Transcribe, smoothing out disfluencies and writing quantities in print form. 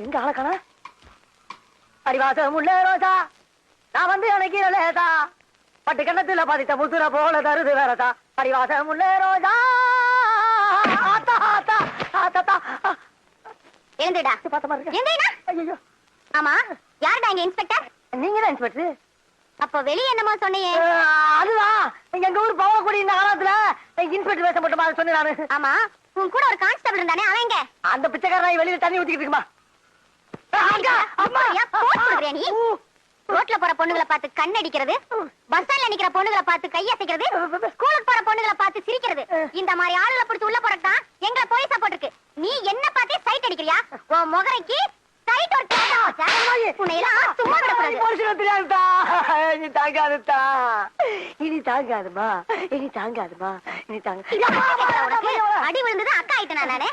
எங்க ஆளக்கான அடிவாசம் உள்ள ரோசா நான் வந்து அணைக்கிற லேசா பட்டு கண்ணத்துல பதித்த முசுர போல தருது வேறதா அடிவாசம் உள்ள ரோசா ஆத்தா ஆத்தா ஆத்தா எழுந்துடா பாத்த மாதிரி எழுந்துடா. ஐயோ ஆமா யாருடா இங்க இன்ஸ்பெக்டர்? நீங்க தான் இன்ஸ்பெக்டர். அப்போ வெளிய என்னமோ சொன்னியே? அதுதான் எங்க ஊர் பவளக்குடி இந்த காலத்துல இன்ஸ்பெக்டர் வேஷம் போட்டு மாதிரி சொன்னேன் நானு. ஆமா உன் கூட ஒரு கான்ஸ்டபிள் இருந்தானே அவன் எங்க? அந்த பிச்சைக்காரன் வெளியில தண்ணி ஊத்திக்கிட்டு இருக்குமா? நீ ரோட்ல போற பொண்ணுகளை பார்த்து கண்ணடிக்கிறது, பஸ் ஸ்டாண்ட்ல நிக்கிற பொண்ணுகளை பார்த்து கையசைக்கிறது, ஸ்கூலுக்கு போற பொண்ணுகளை பார்த்து சிரிக்கிறது, இந்த மாதிரி ஆளுகளை பிடிச்சு உள்ள போறதுதான் எங்களை போலீஸா போட்டுருக்கு. நீ என்ன பார்த்தே சைட் அடிக்கிறியா? உன் முகரைக்கு சைட் ஒரு உன்னை எல்லாம் சும்மா விடக்கூடாது. இனி தாங்காதுதா, இனி தாங்காதுமா, இனி தாங்காதுமா, இனி தாங்க. அடி விழுந்தது அக்கா ஆயிட்டேனா நானு?